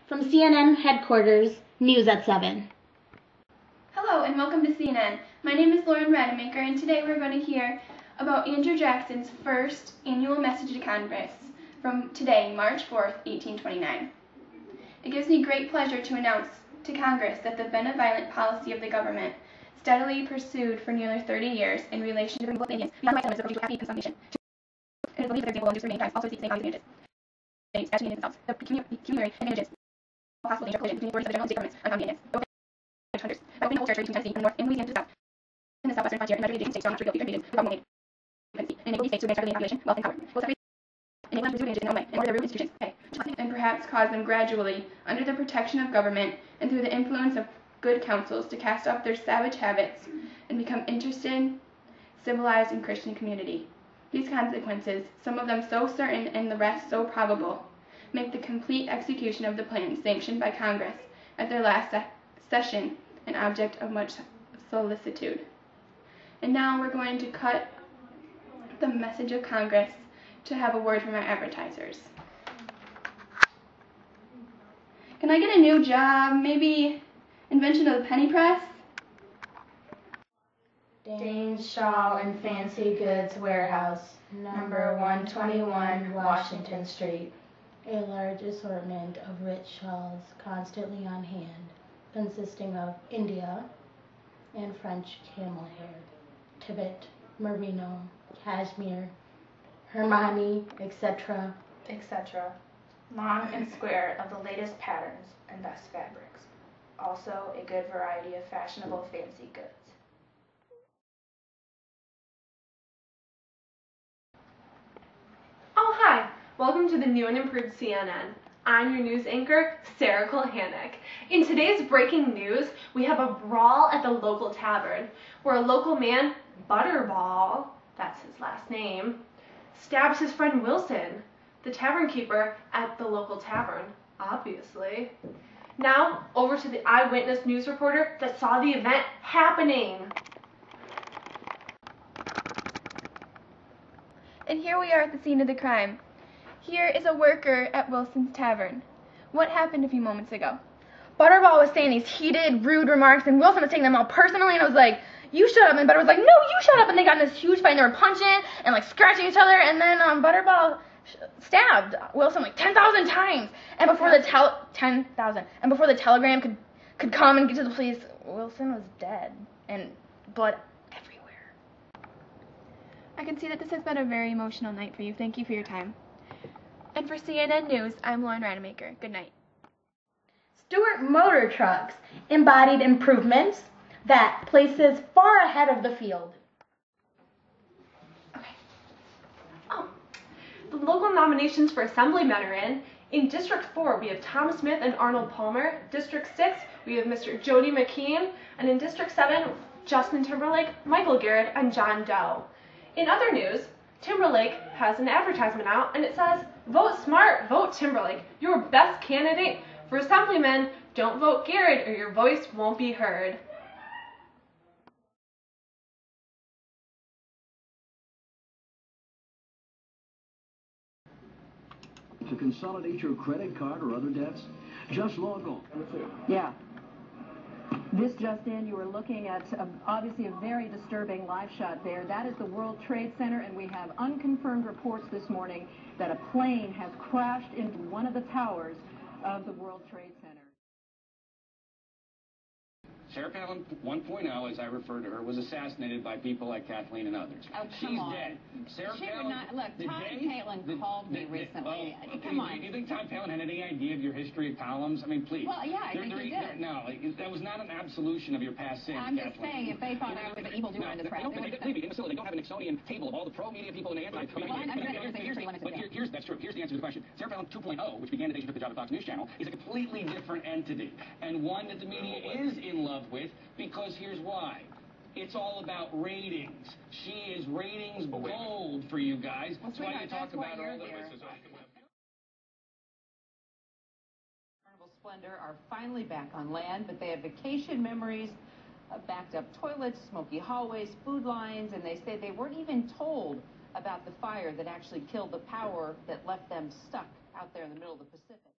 From CNN headquarters, News at 7. Hello and welcome to CNN. My name is Lauren Rademacher, and today we're going to hear about Andrew Jackson's first annual message to Congress from today, March 4th, 1829. It gives me great pleasure to announce to Congress that the benevolent policy of the government, steadily pursued for nearly 30 years in relation to the removal of Indians, beyond my sentiments of happy consummation, it is believed that their example will induce remaining times also seek the same values and advantages. As to the Indians themselves, the pecuniary advantages, possible danger of collision between the authorities of the federal and state governments on the Indians. Hunters. By opening the whole territory between Tennessee and the north and Louisiana to the south, in the southwestern frontier, and measure the adjacent states surrounding Puerto Rico, regions without more and enable these states to advance rapidly in population, wealth, and power. Both have enable them to pursue advantages in their own way, and order their rude institutions, and perhaps cause them gradually, under the protection of government and through the influence of good counsels, to cast off their savage habits and become interested, civilized, and Christian community. These consequences, some of them so certain and the rest so probable, make the complete execution of the plan sanctioned by Congress at their last session an object of much solicitude. And now we're going to cut the message of Congress to have a word from our advertisers. Can I get a new job? Maybe invention of the penny press? Dane's Shawl and Fancy Goods Warehouse, number 121 Washington Street. A large assortment of rich shawls constantly on hand, consisting of India and French camel hair, Tibet, merino, cashmere, Hermione, etc., etc. Long and square of the latest patterns and best fabrics. Also a good variety of fashionable fancy goods. Oh, hi! Welcome to the new and improved CNN. I'm your news anchor, Sarah Kulhanek. In today's breaking news, we have a brawl at the local tavern, where a local man, Butterball, that's his last name, stabs his friend Wilson, the tavern keeper at the local tavern, obviously. Now, over to the eyewitness news reporter that saw the event happening. And here we are at the scene of the crime. Here is a worker at Wilson's Tavern. What happened a few moments ago? Butterball was saying these heated, rude remarks, and Wilson was taking them all personally, and I was like, you shut up, and Butter was like, no, you shut up, and they got in this huge fight, and they were punching and like scratching each other, and then Butterball stabbed Wilson like 10,000 times, and before the 10,000, and before the telegram could come and get to the police, Wilson was dead, and blood everywhere. I can see that this has been a very emotional night for you. Thank you for your time. And for CNN News, I'm Lauren Rademacher. Good night. Stewart Motor Trucks embodied improvements that places far ahead of the field. Okay. Oh, the local nominations for Assemblymen are in. In District 4, we have Tom Smith and Arnold Palmer. District 6, we have Mr. Jody McKean. And in District 7, Justin Timberlake, Michael Garrett, and John Doe. In other news, Timberlake has an advertisement out, and it says, vote smart, vote Timberlake. Your best candidate for Assemblyman. Don't vote Garrett or your voice won't be heard. To consolidate your credit card or other debts, just log on. Yeah. This just in, you are looking at obviously a very disturbing live shot there. That is the World Trade Center, and we have unconfirmed reports this morning that a plane has crashed into one of the towers of the World Trade Center. Sarah Palin 1.0, as I refer to her, was assassinated by people like Kathleen and others. Oh, come She's on. dead. Sarah She Palin, would not. Look, Tom Palin called me recently. Come on. Do you think Tom Palin had any idea of your history of Palins? I mean, please. Well, yeah, I think he did. No, that was not an absolution of your past sins, I'm just Kathleen. saying, if they thought I was an evildoer in the press, they would have They don't have an Nixonian table of all the pro-media people and the anti. Here's that's true. Here's the answer to the question. Sarah Palin 2.0, which began the day she took the job at Fox News Channel, is a completely different entity, and one that the media is in love with, because here's why. It's all about ratings. She is ratings gold for you guys. That's why you talk about all the Carnival Splendor are finally back on land, but they have vacation memories, backed up toilets, smoky hallways, food lines, and they say they weren't even told about the fire that actually killed the power that left them stuck out there in the middle of the Pacific.